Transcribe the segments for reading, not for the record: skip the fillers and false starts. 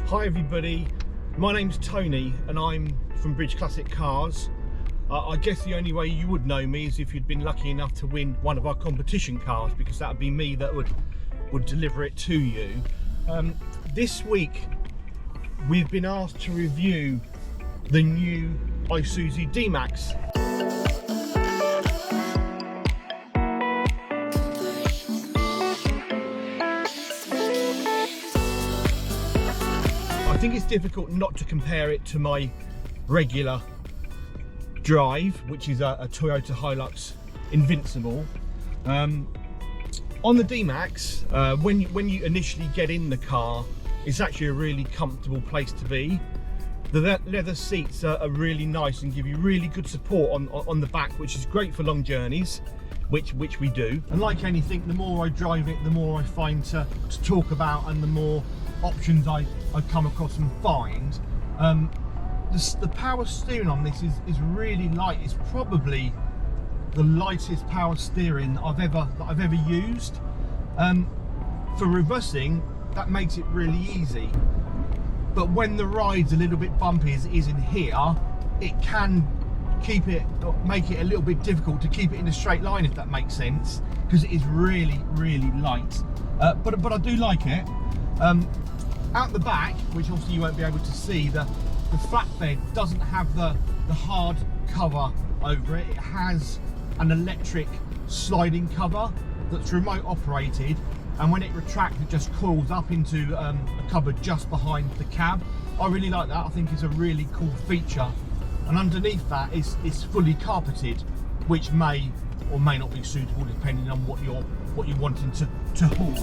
Hi everybody, my name's Tony and I'm from Bridge Classic Cars. I guess the only way you would know me is if you'd been lucky enough to win one of our competition cars, because that would be me that would deliver it to you. This week we've been asked to review the new Isuzu D-Max. I think it's difficult not to compare it to my regular drive, which is a Toyota Hilux Invincible. On the D-Max, when you initially get in the car, it's actually a really comfortable place to be. The leather seats are really nice and give you really good support on the back, which is great for long journeys, which we do. And like anything, the more I drive it, the more I find to talk about and the more options I come across and find. The power steering on this is really light. It's probably the lightest power steering I've ever used. For reversing, that makes it really easy. But when the ride's a little bit bumpy as it is in here, it can make it a little bit difficult to keep it in a straight line, if that makes sense, because it is really light. But I do like it. Out the back, which obviously you won't be able to see, the flatbed doesn't have the hard cover over it. It has an electric sliding cover that's remote operated, and when it retracts it just coils up into a cupboard just behind the cab. I really like that. I think it's a really cool feature. And underneath that is fully carpeted, which may or may not be suitable depending on what you're wanting to haul.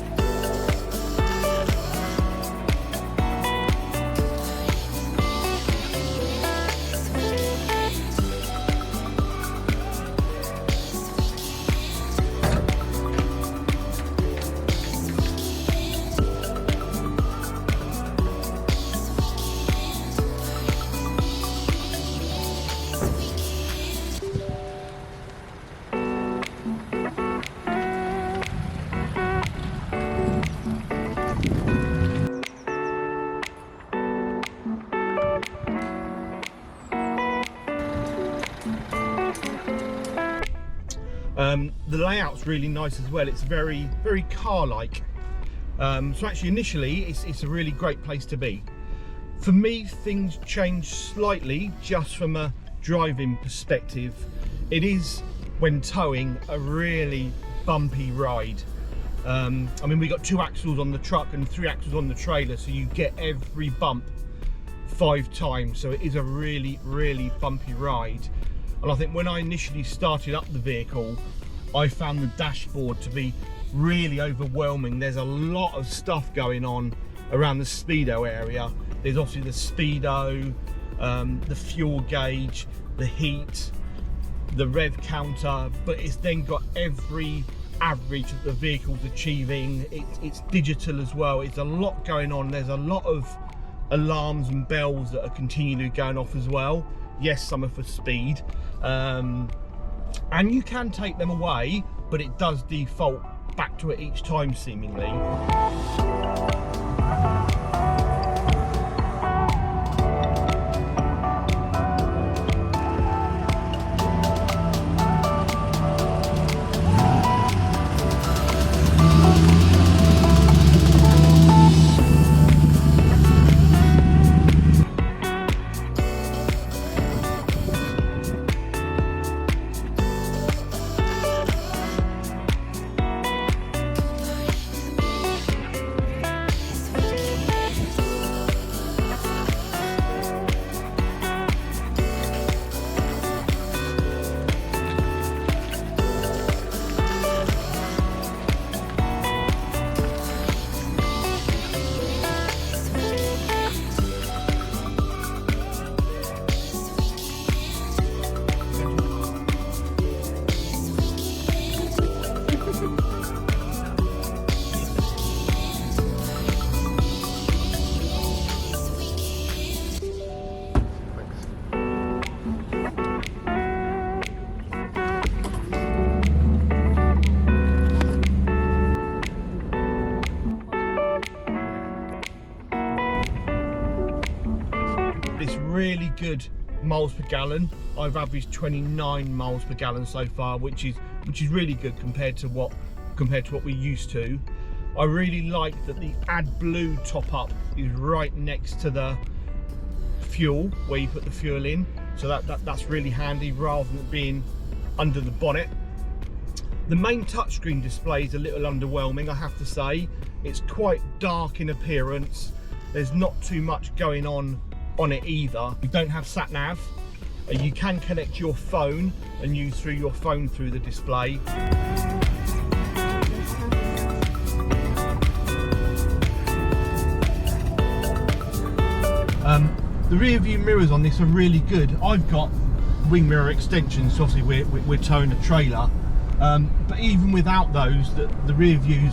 The layout's really nice as well. It's very car-like. So actually initially it's a really great place to be. For me, things change slightly just from a driving perspective. It is, when towing, a really bumpy ride. I mean, we got 2 axles on the truck and 3 axles on the trailer, so you get every bump 5 times. So it is a really bumpy ride. And I think when I initially started up the vehicle, I found the dashboard to be really overwhelming. There's a lot of stuff going on around the speedo area. There's obviously the speedo, the fuel gauge, the heat, the rev counter, but it's then got every average that the vehicle's achieving. It's digital as well. It's a lot going on. There's a lot of alarms and bells that are continually going off as well. Yes, some are for speed. And you can take them away, but it does default back to it each time seemingly. really good miles per gallon. I've averaged 29 miles per gallon so far, which is really good compared to what we're used to. I really like that the AdBlue top up is right next to the fuel, where you put the fuel in, so that's really handy rather than being under the bonnet. The main touchscreen display is a little underwhelming, I have to say. It's quite dark in appearance. There's not too much going on it either. You don't have sat nav. You can connect your phone and use your phone through the display. The rear view mirrors on this are really good. I've got wing mirror extensions, so obviously we're towing a trailer, but even without those, the rear view's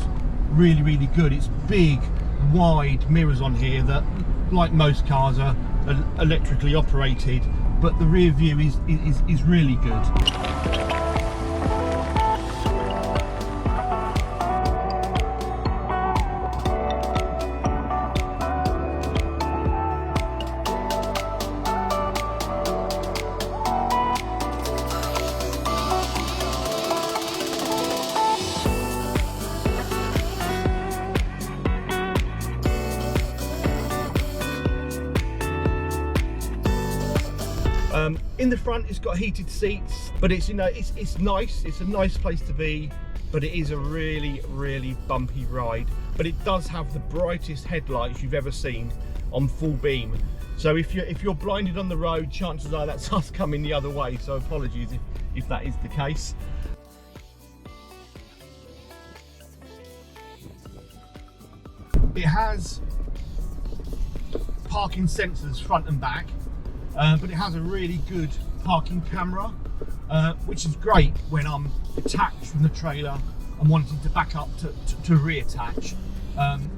really good. It's big, wide mirrors on here that, like most cars, are electrically operated, but the rear view is really good. In the front, it's got heated seats, but it's it's nice. It's a nice place to be, but it is a really bumpy ride. But it does have the brightest headlights you've ever seen on full beam. So if you're blinded on the road, chances are that's us coming the other way. So apologies if that is the case. It has parking sensors front and back. But it has a really good parking camera, which is great when I'm attached from the trailer and wanting to back up to reattach.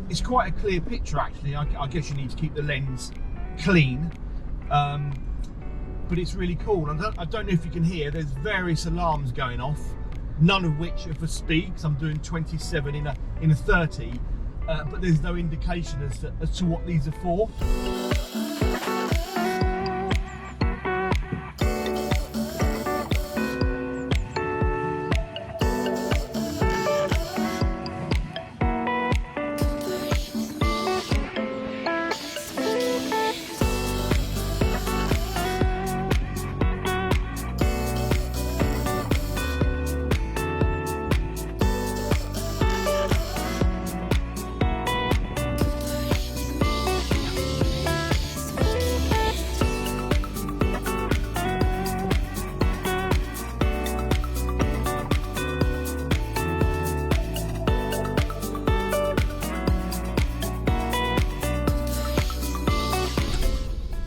It's quite a clear picture actually. I guess you need to keep the lens clean, but it's really cool. I don't know if you can hear, there's various alarms going off, none of which are for speed, because I'm doing 27 in a 30, but there's no indication as to what these are for.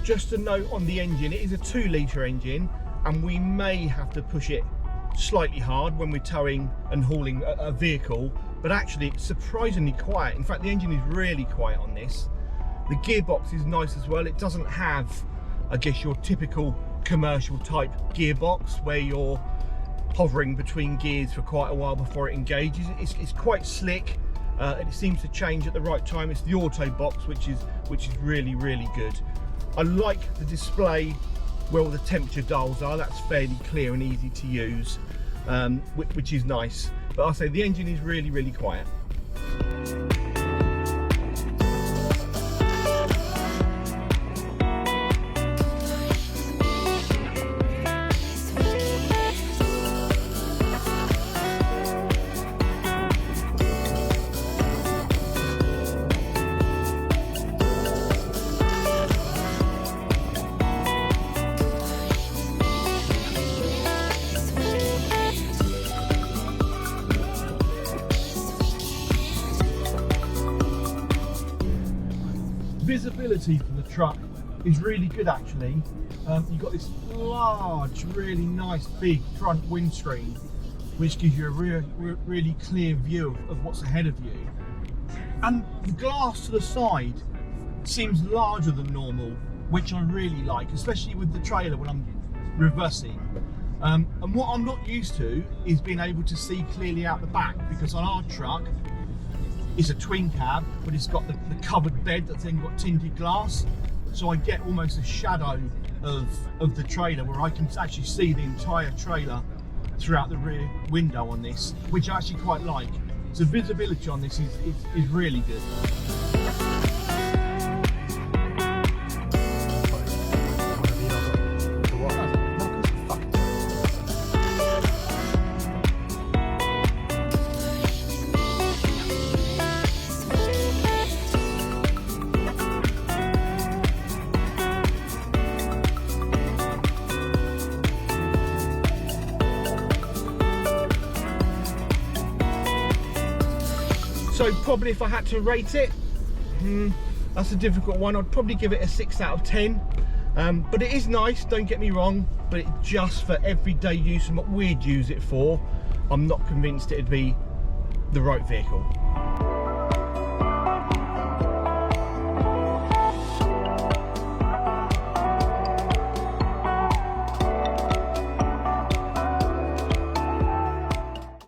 Just a note on the engine, it is a 2-litre engine, and we may have to push it slightly hard when we're towing and hauling a vehicle, but actually it's surprisingly quiet. In fact, the engine is really quiet on this. The gearbox is nice as well. It doesn't have, I guess, your typical commercial type gearbox where you're hovering between gears for quite a while before it engages. It's quite slick. It seems to change at the right time. It's the auto box, which is really good. I like the display where all the temperature dials are. That's fairly clear and easy to use, which is nice. But I'll say the engine is really quiet. Visibility for the truck is really good actually. You've got this large, really nice big front windscreen, which gives you a really clear view of what's ahead of you. And the glass to the side seems larger than normal, which I really like, especially with the trailer when I'm reversing. And what I'm not used to is being able to see clearly out the back, because on our truck, it's a twin cab, but it's got the covered bed that's then got tinted glass. so I get almost a shadow of the trailer, where I can actually see the entire trailer throughout the rear window on this, which I actually quite like. So visibility on this is really good. So probably if I had to rate it, that's a difficult one. I'd probably give it a 6 out of 10. But it is nice, don't get me wrong, but it just for everyday use and what we'd use it for, I'm not convinced it'd be the right vehicle.